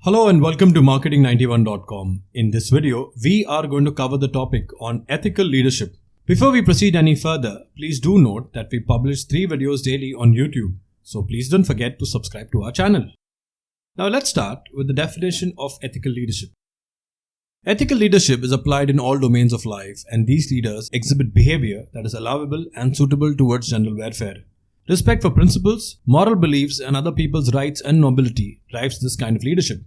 Hello and welcome to marketing91.com. In this video, we are going to cover the topic on ethical leadership. Before we proceed any further, please do note that we publish 3 videos daily on YouTube, so please don't forget to subscribe to our channel. Now let's start with the definition of ethical leadership. Ethical leadership is applied in all domains of life, and these leaders exhibit behavior that is allowable and suitable towards general welfare. Respect for principles, moral beliefs, and other people's rights and nobility drives this kind of leadership.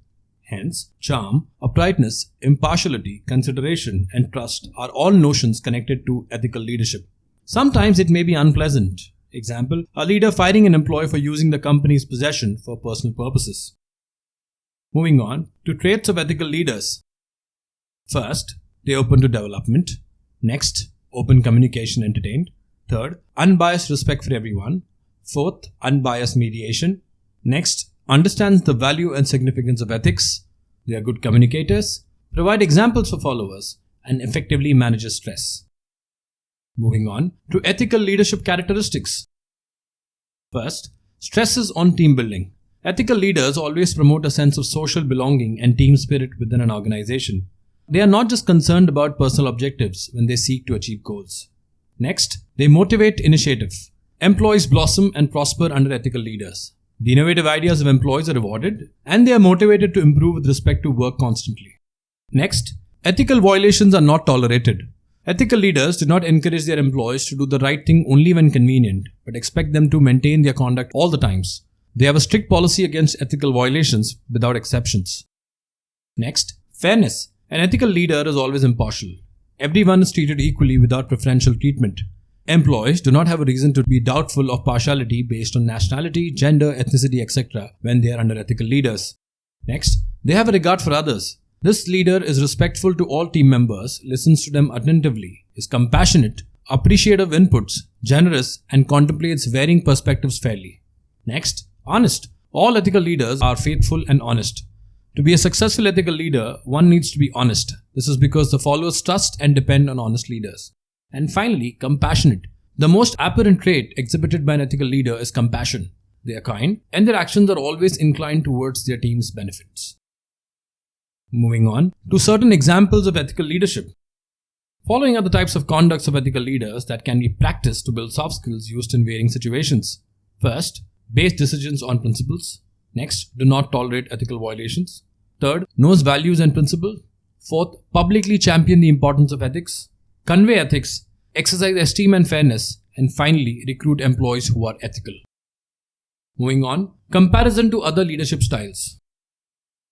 Hence, charm, uprightness, impartiality, consideration, and trust are all notions connected to ethical leadership. Sometimes it may be unpleasant. Example, a leader firing an employee for using the company's possession for personal purposes. Moving on to traits of ethical leaders. First, they are open to development. Next, open communication entertained. Third, unbiased respect for everyone. Fourth, unbiased mediation. Next, understands the value and significance of ethics. They are good communicators, provide examples for followers, and effectively manages stress. Moving on to ethical leadership characteristics. First, stresses on team building. Ethical leaders always promote a sense of social belonging and team spirit within an organization. They are not just concerned about personal objectives when they seek to achieve goals. Next, they motivate initiative. Employees blossom and prosper under ethical leaders. The innovative ideas of employees are rewarded, and they are motivated to improve with respect to work constantly. Next, ethical violations are not tolerated. Ethical leaders do not encourage their employees to do the right thing only when convenient, but expect them to maintain their conduct all the times. They have a strict policy against ethical violations without exceptions. Next, fairness. An ethical leader is always impartial. Everyone is treated equally without preferential treatment. Employees do not have a reason to be doubtful of partiality based on nationality, gender, ethnicity, etc. when they are under ethical leaders. Next, they have a regard for others. This leader is respectful to all team members, listens to them attentively, is compassionate, appreciative of inputs, generous, and contemplates varying perspectives fairly. Next, honest. All ethical leaders are faithful and honest. To be a successful ethical leader, one needs to be honest. This is because the followers trust and depend on honest leaders. And finally, compassionate. The most apparent trait exhibited by an ethical leader is compassion. They are kind, and their actions are always inclined towards their team's benefits. Moving on to certain examples of ethical leadership. Following are the types of conducts of ethical leaders that can be practiced to build soft skills used in varying situations. First, base decisions on principles. Next, do not tolerate ethical violations. Third, knows values and principles. Fourth, publicly champion the importance of ethics. Convey ethics, exercise esteem and fairness, and finally, recruit employees who are ethical. Moving on, comparison to other leadership styles.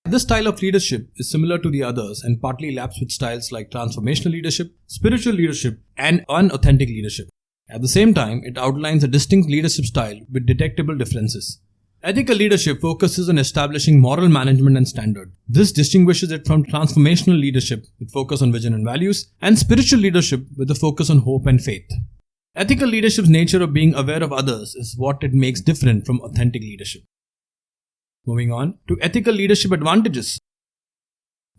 This style of leadership is similar to the others and partly laps with styles like transformational leadership, spiritual leadership, and unauthentic leadership. At the same time, it outlines a distinct leadership style with detectable differences. Ethical leadership focuses on establishing moral management and standard. This distinguishes it from transformational leadership with focus on vision and values, and spiritual leadership with a focus on hope and faith. Ethical leadership's nature of being aware of others is what it makes different from authentic leadership. Moving on to ethical leadership advantages.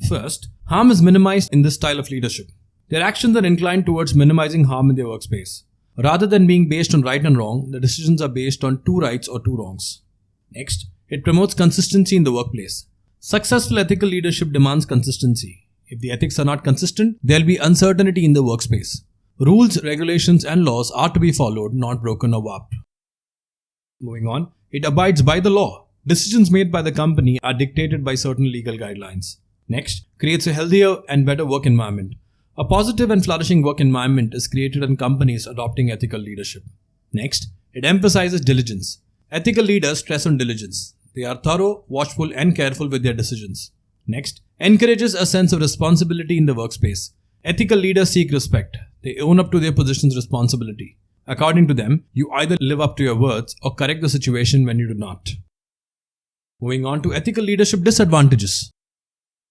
First, harm is minimized in this style of leadership. Their actions are inclined towards minimizing harm in their workspace. Rather than being based on right and wrong, the decisions are based on 2 rights or 2 wrongs. Next, it promotes consistency in the workplace. Successful ethical leadership demands consistency. If the ethics are not consistent, there will be uncertainty in the workspace. Rules, regulations, and laws are to be followed, not broken or warped. Moving on, it abides by the law. Decisions made by the company are dictated by certain legal guidelines. Next, creates a healthier and better work environment. A positive and flourishing work environment is created in companies adopting ethical leadership. Next, it emphasizes diligence. Ethical leaders stress on diligence. They are thorough, watchful, and careful with their decisions. Next, encourages a sense of responsibility in the workspace. Ethical leaders seek respect. They own up to their position's responsibility. According to them, you either live up to your words or correct the situation when you do not. Moving on to ethical leadership disadvantages.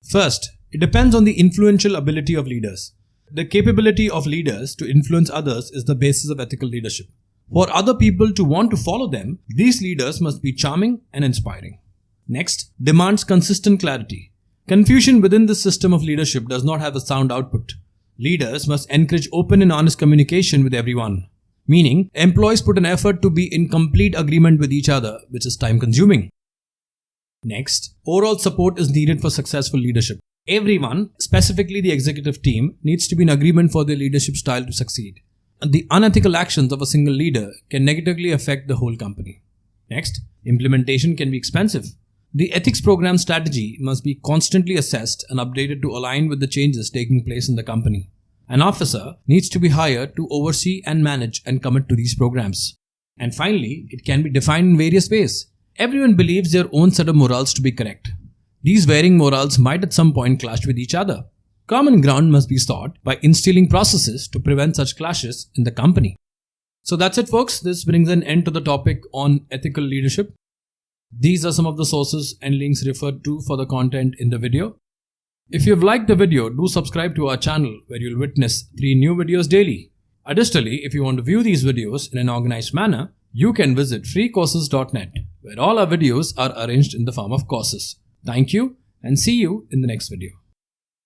First, it depends on the influential ability of leaders. The capability of leaders to influence others is the basis of ethical leadership. For other people to want to follow them, these leaders must be charming and inspiring. Next, demands consistent clarity. Confusion within the system of leadership does not have a sound output. Leaders must encourage open and honest communication with everyone. Meaning, employees put an effort to be in complete agreement with each other, which is time consuming. Next, overall support is needed for successful leadership. Everyone, specifically the executive team, needs to be in agreement for their leadership style to succeed. And the unethical actions of a single leader can negatively affect the whole company. Next, implementation can be expensive. The ethics program strategy must be constantly assessed and updated to align with the changes taking place in the company. An officer needs to be hired to oversee and manage and commit to these programs. And finally, it can be defined in various ways. Everyone believes their own set of morals to be correct. These varying morals might at some point clash with each other. Common ground must be sought by instilling processes to prevent such clashes in the company. So that's it, folks. This brings an end to the topic on ethical leadership. These are some of the sources and links referred to for the content in the video. If you've liked the video, do subscribe to our channel where you'll witness 3 new videos daily. Additionally, if you want to view these videos in an organized manner, you can visit freecourses.net, where all our videos are arranged in the form of courses. Thank you and see you in the next video.